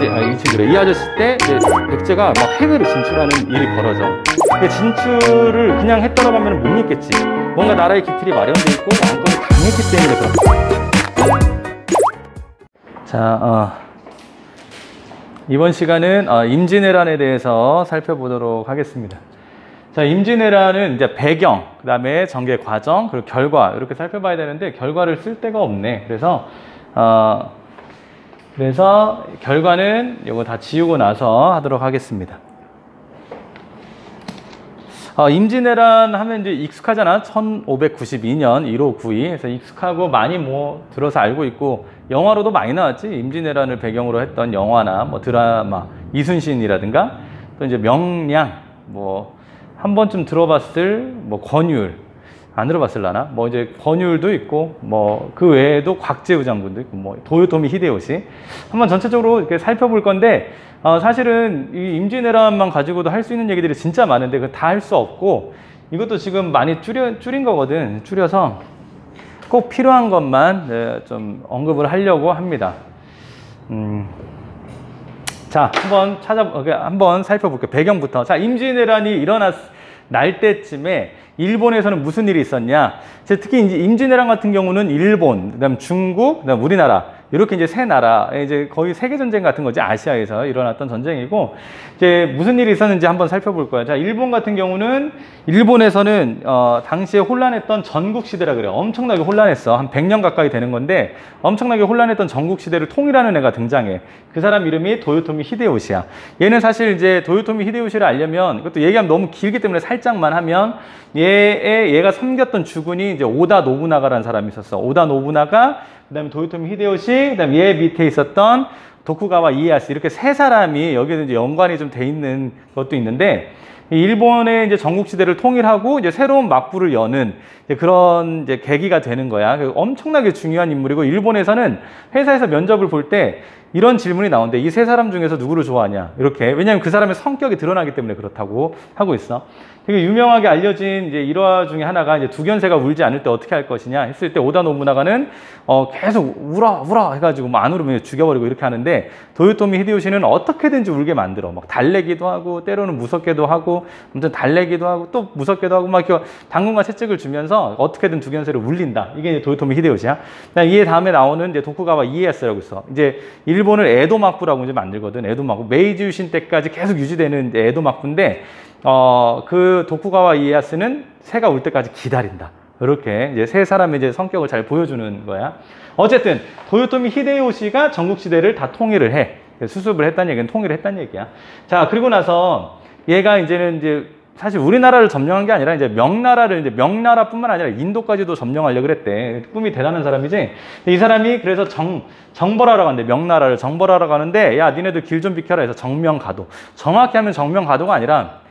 이 친구래. 이 아저씨 때 이제 백제가 막 해외로 진출하는 일이 벌어져. 근데 진출을 그냥 했다고 하면 못 믿겠지. 뭔가 나라의 기틀이 마련돼 있고 왕권이 강했기 때문에 그렇다. 자, 이번 시간은 임진왜란에 대해서 살펴보도록 하겠습니다. 자, 임진왜란은 이제 배경, 그 다음에 전개 과정, 그리고 결과 이렇게 살펴봐야 되는데 결과를 쓸 데가 없네. 그래서 결과는 이거 다 지우고 나서 하도록 하겠습니다. 임진왜란 하면 이제 익숙하잖아. 1592년 1호 9위. 그래서 익숙하고 많이 뭐 들어서 알고 있고 영화로도 많이 나왔지. 임진왜란을 배경으로 했던 영화나 뭐 드라마 이순신이라든가 또 이제 명량 뭐 한 번쯤 들어봤을 뭐 권율 안 들어봤을라나? 뭐 이제 권율도 있고 뭐 그 외에도 곽재우 장군도 있고 뭐 도요토미 히데요시 한번 전체적으로 이렇게 살펴볼 건데 사실은 이 임진왜란만 가지고도 할 수 있는 얘기들이 진짜 많은데 그 다 할 수 없고 이것도 지금 많이 줄인 거거든. 줄여서 꼭 필요한 것만 좀 언급을 하려고 합니다. 자, 한번 살펴볼게요. 배경부터. 자, 임진왜란이 날 때쯤에 일본에서는 무슨 일이 있었냐? 특히 이제 임진왜란 같은 경우는 일본, 그다음 중국, 그다음 우리나라 이렇게 이제 세 나라, 이제 거의 세계 전쟁 같은 거지. 아시아에서 일어났던 전쟁이고 이제 무슨 일이 있었는지 한번 살펴볼 거예요. 자, 일본 같은 경우는 일본에서는 당시에 혼란했던 전국 시대라 그래요. 엄청나게 혼란했어. 한 100년 가까이 되는 건데 엄청나게 혼란했던 전국 시대를 통일하는 애가 등장해. 그 사람 이름이 도요토미 히데요시야. 얘는 사실 이제 도요토미 히데요시를 알려면 이것도 얘기하면 너무 길기 때문에 살짝만 하면 얘가 섬겼던 주군이 이제 오다 노부나가라는 사람이 있었어. 오다 노부나가, 그다음에 도요토미 히데요시, 그다음에 얘 밑에 있었던 도쿠가와 이에야스 이렇게 세 사람이 여기에 이제 연관이 좀 돼 있는 것도 있는데 일본의 이제 전국시대를 통일하고 이제 새로운 막부를 여는 이제 그런 이제 계기가 되는 거야. 엄청나게 중요한 인물이고 일본에서는 회사에서 면접을 볼 때 이런 질문이 나오는데 이 세 사람 중에서 누구를 좋아하냐 이렇게. 왜냐하면 그 사람의 성격이 드러나기 때문에 그렇다고 하고 있어. 되게 유명하게 알려진 이제 일화 중에 하나가 이제 두견새가 울지 않을 때 어떻게 할 것이냐 했을 때 오다 노부나가는 계속 울어 해가지고 뭐 안 울으면 죽여버리고 이렇게 하는데 도요토미 히데요시는 어떻게든지 울게 만들어. 막 달래기도 하고 때로는 무섭게도 하고 아무튼 달래기도 하고 또 무섭게도 하고 막 이렇게 당근과 채찍을 주면서 어떻게든 두견새를 울린다. 이게 이제 도요토미 히데요시야. 이 다음에 나오는 이제 도쿠가와 이에야스라고 있어. 이제 일본을 에도 막부라고 이제 만들거든. 에도 막부. 메이지 유신 때까지 계속 유지되는 에도 막부인데 그 도쿠가와 이에야스는 새가 울 때까지 기다린다. 이렇게 이제 세 사람의 이제 성격을 잘 보여주는 거야. 어쨌든 도요토미 히데요시가 전국시대를 다 통일을 해. 수습을 했다는 얘기는 통일을 했다는 얘기야. 자, 그리고 나서 얘가 이제는 이제 사실 우리나라를 점령한 게 아니라 이제 명나라를 이제 명나라뿐만 아니라 인도까지도 점령하려고 그랬대. 꿈이 대단한 사람이지. 이 사람이 그래서 정벌하러 간대. 명나라를 정벌하러 가는데 야, 니네들 길 좀 비켜라 해서 정명가도. 정확히 하면 정명가도가 아니라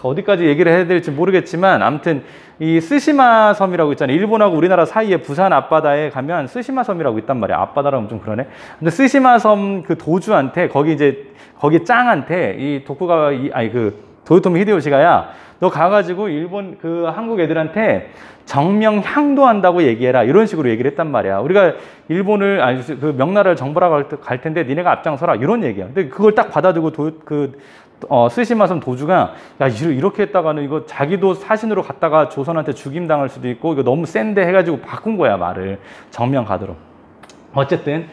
어디까지 얘기를 해야 될지 모르겠지만 아무튼 이 스시마 섬이라고 있잖아요. 일본하고 우리나라 사이에 부산 앞바다에 가면 스시마 섬이라고 있단 말이야. 앞바다라면 좀 그러네. 근데 스시마 섬 그 도주한테 거기 짱한테 이 도쿠가와 도요토미 히데요시가 야, 너 가가지고 일본 한국 애들한테 정명향도 한다고 얘기해라. 이런 식으로 얘기를 했단 말이야. 우리가 명나라를 정벌하러 갈 텐데 니네가 앞장서라. 이런 얘기야. 근데 그걸 딱 받아들고 스시마섬 도주가 야, 이렇게 했다가는 이거 자기도 사신으로 갔다가 조선한테 죽임당할 수도 있고 이거 너무 센데 해가지고 바꾼 거야, 말을. 정명가도로. 어쨌든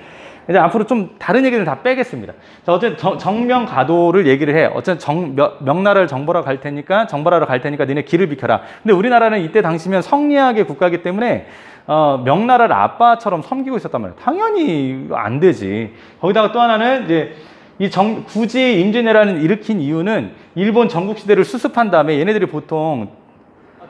이제 앞으로 좀 다른 얘기는 다 빼겠습니다. 자, 어쨌든 정명가도를 얘기를 해. 어쨌든 명나라를 정벌하러 갈 테니까 니네 길을 비켜라. 근데 우리나라는 이때 당시면 성리학의 국가이기 때문에 명나라를 아빠처럼 섬기고 있었단 말이야. 당연히 안 되지. 거기다가 또 하나는 이제 굳이 임진왜란을 일으킨 이유는 일본 전국시대를 수습한 다음에 얘네들이 보통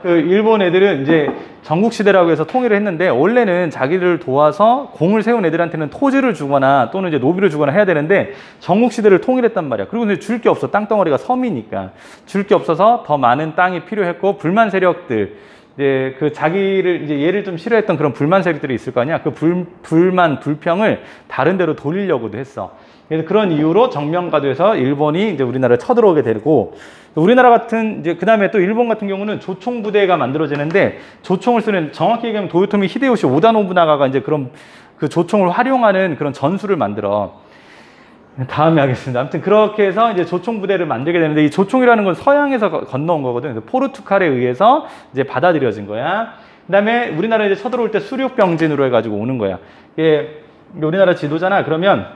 일본 애들은 이제 전국시대라고 해서 통일을 했는데 원래는 자기를 도와서 공을 세운 애들한테는 토지를 주거나 또는 이제 노비를 주거나 해야 되는데 전국시대를 통일했단 말이야. 그리고 이제 줄 게 없어. 땅덩어리가 섬이니까. 줄 게 없어서 더 많은 땅이 필요했고 불만 세력들 이제 얘를 좀 싫어했던 그런 불만 세력들이 있을 거 아니야. 그 불평을 다른 데로 돌리려고도 했어. 그래서 그런 이유로 정명가도에서 일본이 이제 우리나라를 쳐들어오게 되고 우리나라 같은 이제 그다음에 또 일본 같은 경우는 조총 부대가 만들어지는데 조총을 쓰는 정확히 얘기하면 도요토미 히데요시 오다 노부나가가 이제 그런 그 조총을 활용하는 그런 전술을 만들어. 다음에 하겠습니다. 아무튼 그렇게 해서 이제 조총 부대를 만들게 되는데 이 조총이라는 건 서양에서 건너온 거거든. 그래서 포르투갈에 의해서 이제 받아들여진 거야. 그다음에 우리나라에 이제 쳐들어올 때 수륙병진으로 해가지고 오는 거야. 이게 우리나라 지도잖아. 그러면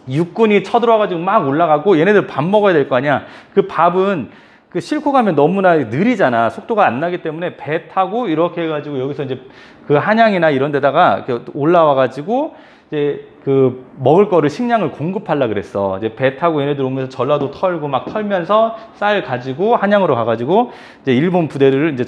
육군이 쳐들어와가지고 막 올라가고 얘네들 밥 먹어야 될 거 아니야. 그 밥은 그 싣고 가면 너무나 느리잖아. 속도가 안 나기 때문에 배 타고 이렇게 해가지고 여기서 이제 그 한양이나 이런 데다가 올라와가지고 이제 그 먹을 거를 식량을 공급하려 그랬어. 이제 배 타고 얘네들 오면서 전라도 털고 막 털면서 쌀 가지고 한양으로 가가지고 이제 일본 부대를 이제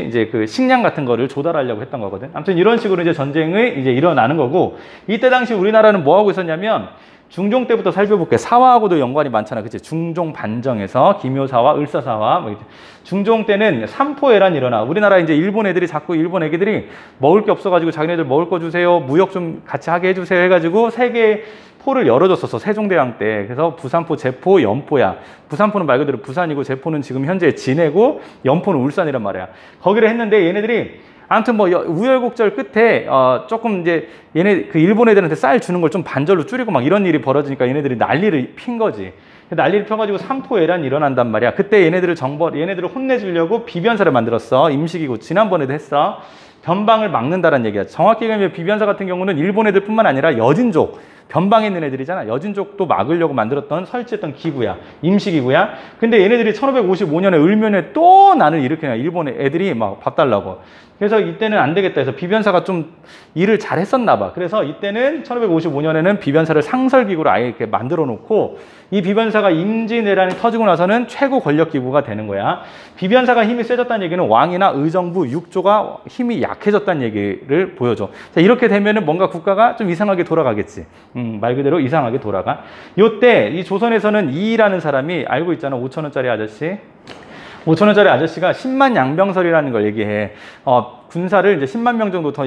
이제 그 식량 같은 거를 조달하려고 했던 거거든. 아무튼 이런 식으로 이제 전쟁이 이제 일어나는 거고, 이때 당시 우리나라는 뭐 하고 있었냐면 중종 때부터 살펴볼게. 사화하고도 연관이 많잖아. 그치? 중종 반정에서 기묘사화, 을사사화. 뭐 중종 때는 삼포해란이 일어나. 우리나라 이제 일본 애들이 자꾸 일본 애기들이 먹을 게 없어가지고 자기네들 먹을 거 주세요. 무역 좀 같이 하게 해주세요. 해가지고 세 개 포를 열어줬었어. 세종대왕 때. 그래서 부산포, 제포, 연포야. 부산포는 말 그대로 부산이고 제포는 지금 현재 진해고 연포는 울산이란 말이야. 거기를 했는데 얘네들이 아무튼 뭐 우열곡절 끝에 조금 이제 얘네 그 일본 애들한테 쌀 주는 걸 좀 반절로 줄이고 막 이런 일이 벌어지니까 얘네들이 난리를 핀 거지. 난리를 펴가지고 삼포해란이 일어난단 말이야. 그때 얘네들을 혼내주려고 비변사를 만들었어. 임시기구 지난번에도 했어. 변방을 막는다는 얘기야. 정확히 얘기하면 비변사 같은 경우는 일본 애들뿐만 아니라 여진족, 변방에 있는 애들이잖아. 여진족도 막으려고 만들었던 설치했던 기구야. 임시기구야. 근데 얘네들이 1555년에 을면에 또 난을 일으키냐. 일본 애들이 막 밥 달라고. 그래서 이때는 안 되겠다 해서 비변사가 좀 일을 잘 했었나 봐. 그래서 이때는 1555년에는 비변사를 상설기구로 아예 이렇게 만들어 놓고 이 비변사가 임진왜란이 터지고 나서는 최고 권력기구가 되는 거야. 비변사가 힘이 세졌다는 얘기는 왕이나 의정부, 육조가 힘이 약해졌다는 얘기를 보여줘. 자, 이렇게 되면은 뭔가 국가가 좀 이상하게 돌아가겠지. 말 그대로 이상하게 돌아가. 요때 이 조선에서는 이이라는 사람이 알고 있잖아. 5,000원짜리 아저씨. 5,000원짜리 아저씨가 10만 양병설이라는 걸 얘기해. 군사를 이제 10만 명 정도 더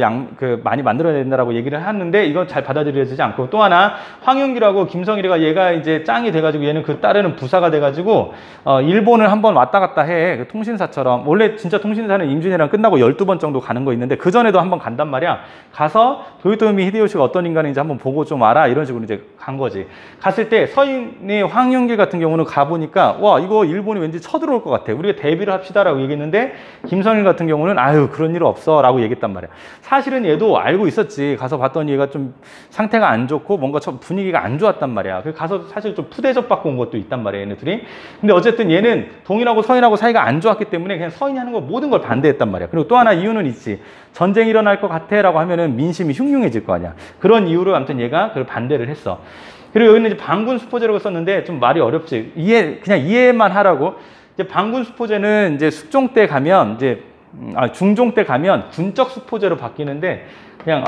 많이 만들어야 된다라고 얘기를 하는데 이건 잘 받아들여지지 않고, 또 하나 황윤기라고 김성일이가 얘가 이제 짱이 돼가지고 얘는 그 딸에는 부사가 돼가지고 일본을 한번 왔다 갔다 해. 그 통신사처럼. 원래 진짜 통신사는 임진왜란 끝나고 12번 정도 가는 거 있는데 그 전에도 한번 간단 말이야. 가서 도요토미 히데요시가 어떤 인간인지 한번 보고 좀 알아. 이런 식으로 이제 간 거지. 갔을 때 서인의 황윤기 같은 경우는 가보니까 와, 이거 일본이 왠지 쳐들어올 것 같아. 우리가 대비를 합시다라고 얘기했는데 김성일 같은 경우는 아유, 그런 일 없어 라고 얘기했단 말이야. 사실은 얘도 알고 있었지. 가서 봤더니 얘가 좀 상태가 안 좋고 뭔가 좀 분위기가 안 좋았단 말이야. 그래서 가서 사실 좀 푸대접 받고 온 것도 있단 말이야, 얘네들이. 근데 어쨌든 얘는 동인하고 서인하고 사이가 안 좋았기 때문에 그냥 서인이 하는 거 모든 걸 반대했단 말이야. 그리고 또 하나 이유는 있지. 전쟁이 일어날 것 같아 라고 하면은 민심이 흉흉해질 거 아니야. 그런 이유로 아무튼 얘가 그걸 반대를 했어. 그리고 여기는 이제 방군 수포제라고 썼는데 좀 말이 어렵지. 그냥 이해만 하라고. 이제 방군 수포제는 이제 숙종 때 가면 이제 중종 때 가면 군적 수포제로 바뀌는데 그냥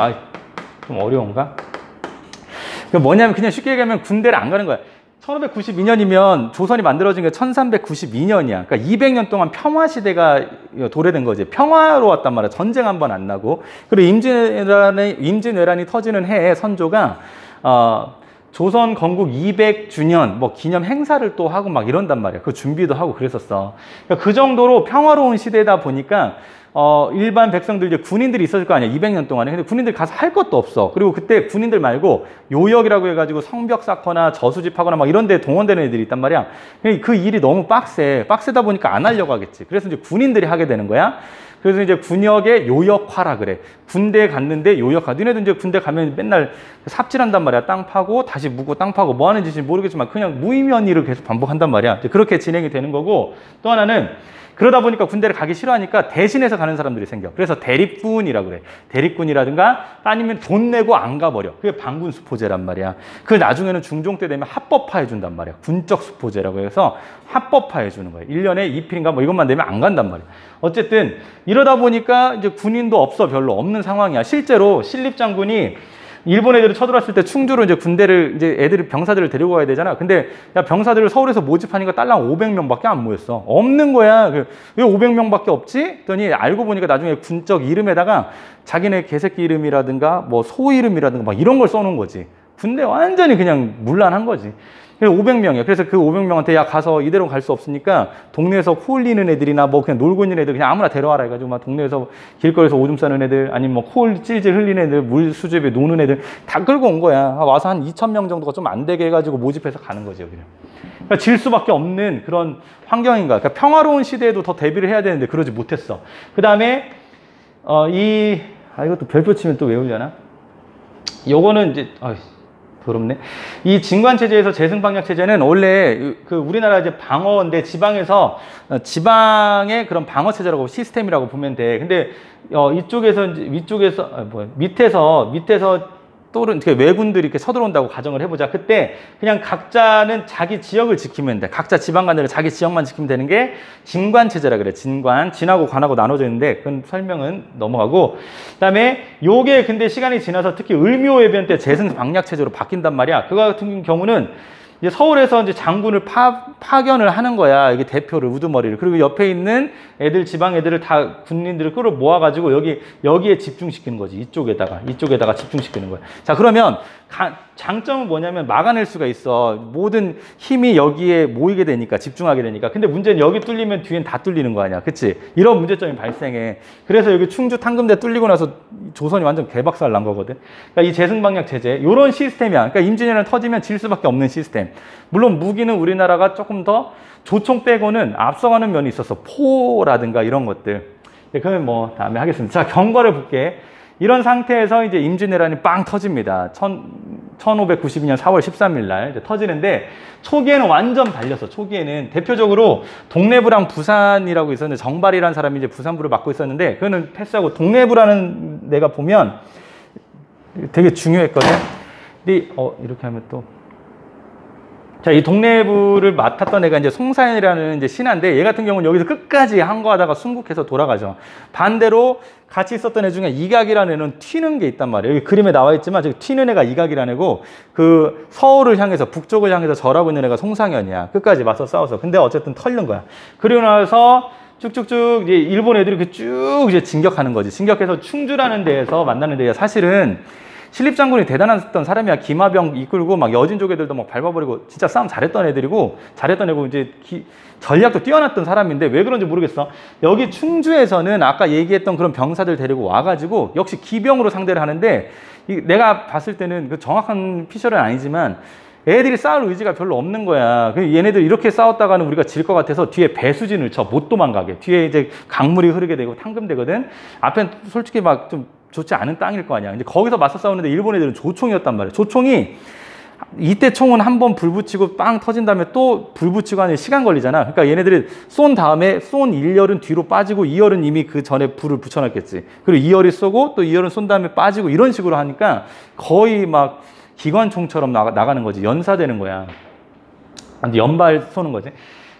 좀 어려운가? 그러니까 뭐냐면 그냥 쉽게 얘기하면 군대를 안 가는 거야. 1592년이면 조선이 만들어진 게 1392년이야. 그러니까 200년 동안 평화 시대가 도래된 거지. 평화로웠단 말이야. 전쟁 한 번 안 나고. 그리고 임진왜란이 터지는 해에 선조가 조선 건국 200주년 뭐 기념 행사를 또 하고 막 이런단 말이야. 그 준비도 하고 그랬었어. 그러니까 그 정도로 평화로운 시대다 보니까 일반 백성들, 이제 군인들이 있었을 거 아니야. 200년 동안에. 근데 군인들 가서 할 것도 없어. 그리고 그때 군인들 말고 요역이라고 해가지고 성벽 쌓거나 저수집하거나 막 이런 데 동원되는 애들이 있단 말이야. 그 일이 너무 빡세다 보니까 안 하려고 하겠지. 그래서 이제 군인들이 하게 되는 거야. 그래서 이제 군역의 요역화라 그래. 군대에 갔는데 요역화. 너네도 이제 군대 가면 맨날 삽질한단 말이야. 땅 파고 다시 묻고 땅 파고 뭐 하는 짓인지 모르겠지만 그냥 무의미한 일을 계속 반복한단 말이야. 그렇게 진행이 되는 거고, 또 하나는 그러다 보니까 군대를 가기 싫어하니까 대신해서 가는 사람들이 생겨. 그래서 대립군이라고 그래. 대립군이라든가 아니면 돈 내고 안 가버려. 그게 방군 수포제란 말이야. 그 나중에는 중종 때 되면 합법화해 준단 말이야. 군적 수포제라고 해서 합법화해 주는 거야. 1년에 2필인가 뭐 이것만 되면 안 간단 말이야. 어쨌든 이러다 보니까 이제 군인도 별로 없는 상황이야. 실제로 신립장군이 일본 애들이 쳐들어왔을 때 충주로 이제 군대를 이제 병사들을 데리고 가야 되잖아. 근데 야, 병사들을 서울에서 모집하니까 딸랑 500명밖에 안 모였어. 없는 거야. 왜 500명밖에 없지? 했더니 알고 보니까 나중에 군적 이름에다가 자기네 개새끼 이름이라든가 뭐 소 이름이라든가 막 이런 걸 써놓은 거지. 군대 완전히 그냥 문란한 거지. 그래서 500명이야. 그래서 그 500명한테 야 가서 이대로 갈 수 없으니까 동네에서 코 흘리는 애들이나 뭐 그냥 놀고 있는 애들 그냥 아무나 데려와라 해가지고 막 동네에서 길거리에서 오줌 싸는 애들 아니면 뭐 코 찔찔 흘리는 애들 물 수집에 노는 애들 다 끌고 온 거야. 와서 한 2,000명 정도가 좀 안 되게 해가지고 모집해서 가는 거지 여기는. 그러니까 질 수밖에 없는 그런 환경인가. 그러니까 평화로운 시대에도 더 대비를 해야 되는데 그러지 못했어. 그 다음에 이것도 별표 치면 또 왜 울려나? 요거는 이제 더럽네. 이 진관체제에서 재승방역체제는 원래 그 우리나라 이제 방어인데 지방에서 지방의 그런 방어체제라고 시스템이라고 보면 돼. 근데 이쪽에서 이제 위쪽에서 밑에서 또는 왜군들이 이렇게 서들어온다고 가정을 해보자. 그때 그냥 각자는 자기 지역을 지키면 돼. 각자 지방관들은 자기 지역만 지키면 되는 게 진관체제라 그래. 진하고 관하고 나눠져 있는데 그건 설명은 넘어가고. 그다음에 요게 근데 시간이 지나서 특히 을묘해변 때 재승방약체제로 바뀐단 말이야. 그거 같은 경우는 이제 서울에서 이제 장군을 파견을 하는 거야. 이게 대표를, 우두머리를. 그리고 옆에 있는 애들, 지방 애들을 다 군인들을 끌어 모아가지고 여기에 집중시키는 거지. 이쪽에다가 집중시키는 거야. 자, 그러면 장점은 뭐냐면 막아낼 수가 있어. 모든 힘이 여기에 모이게 되니까, 집중하게 되니까. 근데 문제는 여기 뚫리면 뒤엔 다 뚫리는 거 아니야. 그치? 이런 문제점이 발생해. 그래서 여기 충주 탕금대 뚫리고 나서 조선이 완전 개박살 난 거거든. 그러니까 이 재승방역 체제, 요런 시스템이야. 그러니까 임진왜란 터지면 질 수밖에 없는 시스템. 물론 무기는 우리나라가 조금 더 조총 빼고는 앞서가는 면이 있었어. 포라든가 이런 것들. 그러면 뭐 다음에 하겠습니다. 자, 경과를 볼게. 이런 상태에서 이제 임진왜란이 빵 터집니다. 1592년 4월 13일 날 이제 터지는데 초기에는 완전 발렸어. 초기에는 대표적으로 동래부랑 부산이라고 있었는데 정발이라는 사람이 이제 부산부를 맡고 있었는데 그거는 패스하고 동래부라는 데가 보면 되게 중요했거든. 근데 이렇게 하면 또 자, 이 동래부를 맡았던 애가 이제 송사연이라는 이제 신하인데 얘 같은 경우는 여기서 끝까지 항거하다가 순국해서 돌아가죠. 반대로 같이 있었던 애 중에 이각이라는 애는 튀는 게 있단 말이에요. 여기 그림에 나와 있지만 저기 튀는 애가 이각이라는 애고 그 서울을 향해서 북쪽을 향해서 절하고 있는 애가 송상현이야. 끝까지 맞서 싸워서. 근데 어쨌든 털린 거야. 그리고 나서 쭉쭉쭉 이제 일본 애들이 이렇게 쭉 이제 진격하는 거지. 진격해서 충주라는 데에서 만나는 데가 사실은 신립장군이 대단했던 사람이야. 김하병 이끌고 막 여진족 애들도 막 밟아버리고 진짜 싸움 잘했던 애들이고 잘했던 애고 이제 전략도 뛰어났던 사람인데 왜 그런지 모르겠어. 여기 충주에서는 아까 얘기했던 그런 병사들 데리고 와가지고 역시 기병으로 상대를 하는데 내가 봤을 때는 그 정확한 피셜은 아니지만 애들이 싸울 의지가 별로 없는 거야. 얘네들 이렇게 싸웠다가는 우리가 질 것 같아서 뒤에 배수진을 쳐. 못 도망가게. 뒤에 이제 강물이 흐르게 되고 탕금되거든. 앞엔 솔직히 막 좀 좋지 않은 땅일 거 아니야. 근데 거기서 맞서 싸우는데 일본 애들은 조총이었단 말이야. 조총이 이때 총은 한 번 불 붙이고 빵 터진 다음에 또 불 붙이고 하는 시간 걸리잖아. 그러니까 얘네들이 쏜 다음에 쏜 1열은 뒤로 빠지고 2열은 이미 그 전에 불을 붙여놨겠지. 그리고 2열이 쏘고 또 2열은 쏜 다음에 빠지고 이런 식으로 하니까 거의 막 기관총처럼 나가는 거지. 연사되는 거야. 근데 연발 쏘는 거지.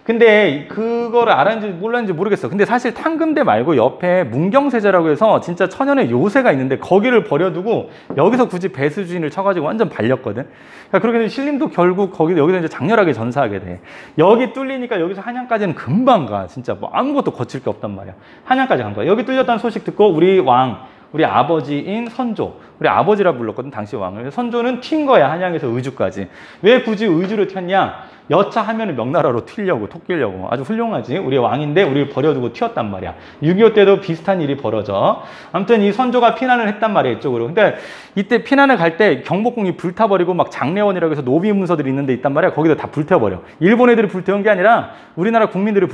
근데 그거를 알았는지 몰랐는지 모르겠어. 근데 사실 탕금대 말고 옆에 문경세제라고 해서 진짜 천연의 요새가 있는데 거기를 버려두고 여기서 굳이 배수진을 쳐가지고 완전 발렸거든. 그러니까 그렇게 되면 신림도 결국 여기서 이제 장렬하게 전사하게 돼. 여기 뚫리니까 여기서 한양까지는 금방 가. 진짜 뭐 아무것도 거칠 게 없단 말이야. 한양까지 간 거야. 여기 뚫렸다는 소식 듣고 우리 아버지인 선조, 우리 아버지라 불렀거든 당시 왕을. 선조는 튄 거야. 한양에서 의주까지. 왜 굳이 의주로 튀었냐? 여차하면 명나라로 튀려고, 토끼려고. 아주 훌륭하지. 우리 왕인데 우리를 버려두고 튀었단 말이야. 6.25 때도 비슷한 일이 벌어져. 아무튼 이 선조가 피난을 했단 말이야, 이쪽으로. 근데 이때 피난을 갈 때 경복궁이 불타버리고 막 장례원이라고 해서 노비 문서들이 있는데 있단 말이야. 거기다 다 불태워버려. 일본 애들이 불태운 게 아니라 우리나라 국민들이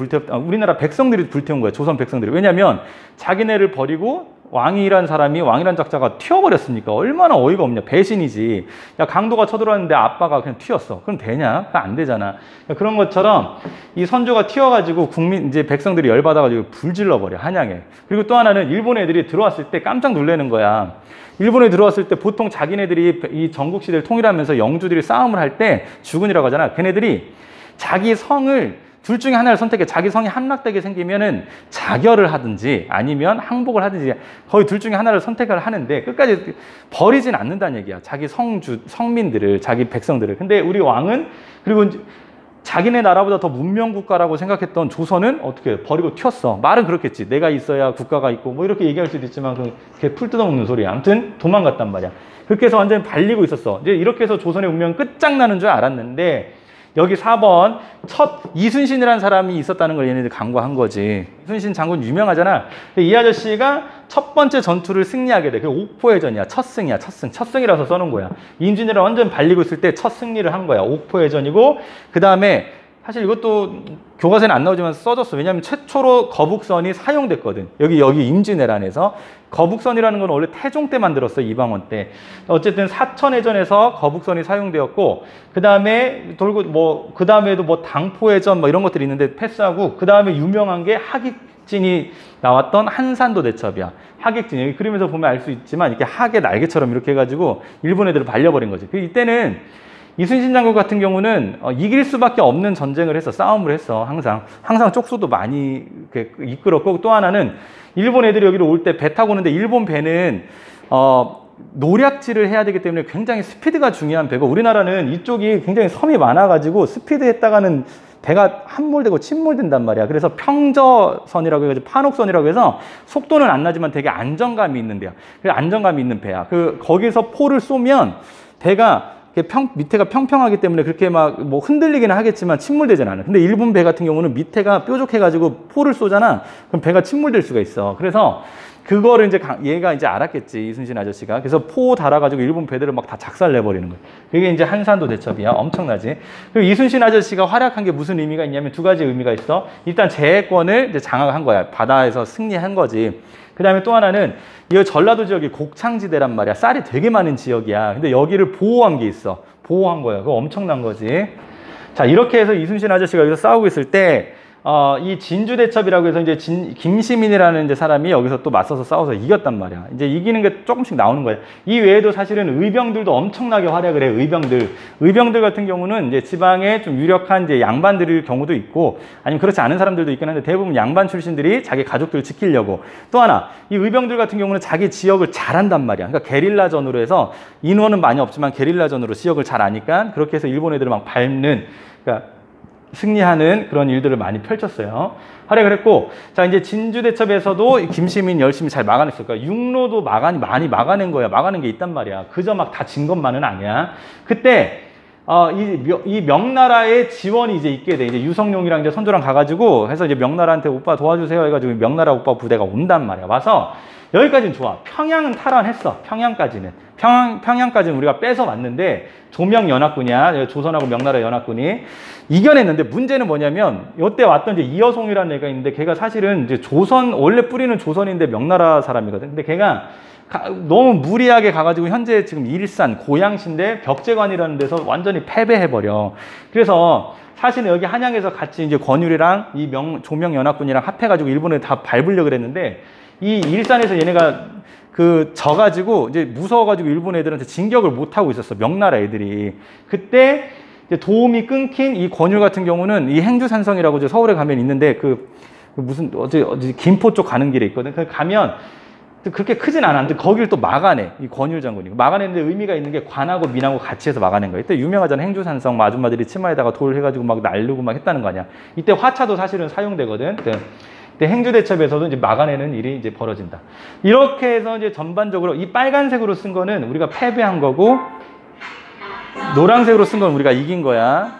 우리나라 백성들이 불태운 거야. 조선 백성들이. 왜냐면 자기네를 버리고 왕이란 작자가 튀어버렸으니까 얼마나 어이가 없냐. 배신이지. 야, 강도가 쳐들어왔는데 아빠가 그냥 튀었어. 그럼 되냐? 그건 안 되잖아. 그런 것처럼 이 선조가 튀어가지고 이제 백성들이 열받아가지고 불질러버려, 한양에. 그리고 또 하나는 일본 애들이 들어왔을 때 깜짝 놀라는 거야. 일본에 들어왔을 때 보통 자기네들이 이 전국시대를 통일하면서 영주들이 싸움을 할 때 주군이라고 하잖아. 걔네들이 자기 성을 둘 중에 하나를 선택해. 자기 성이 함락되게 생기면은 자결을 하든지 아니면 항복을 하든지 거의 둘 중에 하나를 선택을 하는데 끝까지 버리진 않는다는 얘기야. 자기 성민들을, 자기 백성들을. 근데 우리 왕은 그리고 자기네 나라보다 더 문명국가라고 생각했던 조선은 어떻게 버리고 튀었어. 말은 그렇겠지. 내가 있어야 국가가 있고 뭐 이렇게 얘기할 수도 있지만 그게 풀 뜯어먹는 소리야. 아무튼 도망갔단 말이야. 그렇게 해서 완전히 발리고 있었어. 이제 이렇게 해서 조선의 운명은 끝장나는 줄 알았는데 여기 4번 첫 이순신이라는 사람이 있었다는 걸 얘네들 간과한 거지. 이순신 장군 유명하잖아. 근데 이 아저씨가 첫 번째 전투를 승리하게 돼. 그게 옥포해전이야. 첫 승이야. 첫 승. 첫 승이라서 써놓은 거야. 임진왜란 완전 발리고 있을 때 첫 승리를 한 거야. 옥포해전이고 그 다음에 사실 이것도 교과서에는 안 나오지만 써졌어. 왜냐하면 최초로 거북선이 사용됐거든. 여기 임진왜란에서. 거북선이라는 건 원래 태종 때 만들었어. 이방원 때. 어쨌든 사천해전에서 거북선이 사용되었고 그 다음에 그 다음에도 뭐 당포해전 뭐 이런 것들이 있는데 패스하고 그 다음에 유명한 게 하객진이 나왔던 한산도 대첩이야. 하객진. 여기 그림에서 보면 알 수 있지만 이렇게 하객 날개처럼 이렇게 해가지고 일본 애들을 발려버린 거지. 이때는 이순신 장군 같은 경우는 이길 수밖에 없는 전쟁을 했어. 싸움을 했어. 항상 쪽수도 많이 이끌었고 또 하나는 일본 애들이 여기로 올 때 배 타고 오는데 일본 배는 노략질을 해야 되기 때문에 굉장히 스피드가 중요한 배고 우리나라는 이쪽이 굉장히 섬이 많아가지고 스피드 했다가는 배가 함몰되고 침몰된단 말이야. 그래서 평저선이라고 해가지고 판옥선이라고 해서 속도는 안 나지만 되게 안정감이 있는 데야. 그래서 안정감이 있는 배야. 거기서 포를 쏘면 배가 밑에가 평평하기 때문에 그렇게 막 뭐 흔들리기는 하겠지만 침몰되진 않아. 근데 일본 배 같은 경우는 밑에가 뾰족해가지고 포를 쏘잖아. 그럼 배가 침몰될 수가 있어. 그래서 그거를 이제 얘가 이제 알았겠지. 이순신 아저씨가. 그래서 포 달아가지고 일본 배들을 막 다 작살내버리는 거야. 그게 이제 한산도 대첩이야. 엄청나지. 그리고 이순신 아저씨가 활약한 게 무슨 의미가 있냐면 두 가지 의미가 있어. 일단 제해권을 이제 장악한 거야. 바다에서 승리한 거지. 그 다음에 또 하나는 이 전라도 지역이 곡창지대란 말이야. 쌀이 되게 많은 지역이야. 근데 여기를 보호한 게 있어. 보호한 거야. 그거 엄청난 거지. 자, 이렇게 해서 이순신 아저씨가 여기서 싸우고 있을 때 이 진주대첩이라고 해서 이제 김시민이라는 이제 사람이 여기서 또 맞서서 싸워서 이겼단 말이야. 이제 이기는 게 조금씩 나오는 거야. 이 외에도 사실은 의병들도 엄청나게 활약을 해. 의병들 같은 경우는 이제 지방에 좀 유력한 이제 양반들일 경우도 있고 아니면 그렇지 않은 사람들도 있긴 한데 대부분 양반 출신들이 자기 가족들을 지키려고. 또 하나 이 의병들 같은 경우는 자기 지역을 잘한단 말이야. 그러니까 게릴라전으로 해서 인원은 많이 없지만 게릴라전으로 지역을 잘 아니까 그렇게 해서 일본 애들을 막 밟는 그러니까 승리하는 그런 일들을 많이 펼쳤어요. 활약을 했고, 자, 이제 진주대첩에서도 김시민 열심히 잘 막아냈을 거야. 육로도 많이 막아낸 거야. 막아낸 게 있단 말이야. 그저 막 다 진 것만은 아니야. 그때, 이 명나라의 지원이 이제 있게 돼. 이제 유성룡이랑 이제 선조랑 가가지고 해서 이제 명나라한테 오빠 도와주세요 해가지고 명나라 오빠 부대가 온단 말이야. 와서 여기까지는 좋아. 평양은 탈환했어. 평양까지는 우리가 뺏어 왔는데 조명연합군이야. 조선하고 명나라 연합군이 이겨냈는데 문제는 뭐냐면 이때 왔던 이제 이여송이라는 애가 있는데 걔가 사실은 이제 원래 뿌리는 조선인데 명나라 사람이거든. 근데 걔가 너무 무리하게 가가지고 현재 지금 일산 고양시인데 벽제관이라는 데서 완전히 패배해버려. 그래서 사실은 여기 한양에서 같이 이제 권율이랑 이 조명연합군이랑 합해가지고 일본에 다 밟으려고 그랬는데 이 일산에서 얘네가 져가지고 이제 무서워가지고 일본 애들한테 진격을 못하고 있었어. 명나라 애들이. 그때 이제 도움이 끊긴 이 권율 같은 경우는 이 행주산성이라고 이제 서울에 가면 있는데 무슨 어디 김포 쪽 가는 길에 있거든. 가면 그렇게 크진 않았는데 거기를 또 막아내. 이 권율 장군이. 막아내는데 의미가 있는 게 관하고 민하고 같이 해서 막아낸 거야. 이때 유명하잖아. 행주산성 아줌마들이 치마에다가 돌 해가지고 막 날르고 막 했다는 거 아니야. 이때 화차도 사실은 사용되거든. 근데 행주대첩에서도 이제 막아내는 일이 이제 벌어진다. 이렇게 해서 이제 전반적으로 이 빨간색으로 쓴 거는 우리가 패배한 거고 노란색으로 쓴 건 우리가 이긴 거야.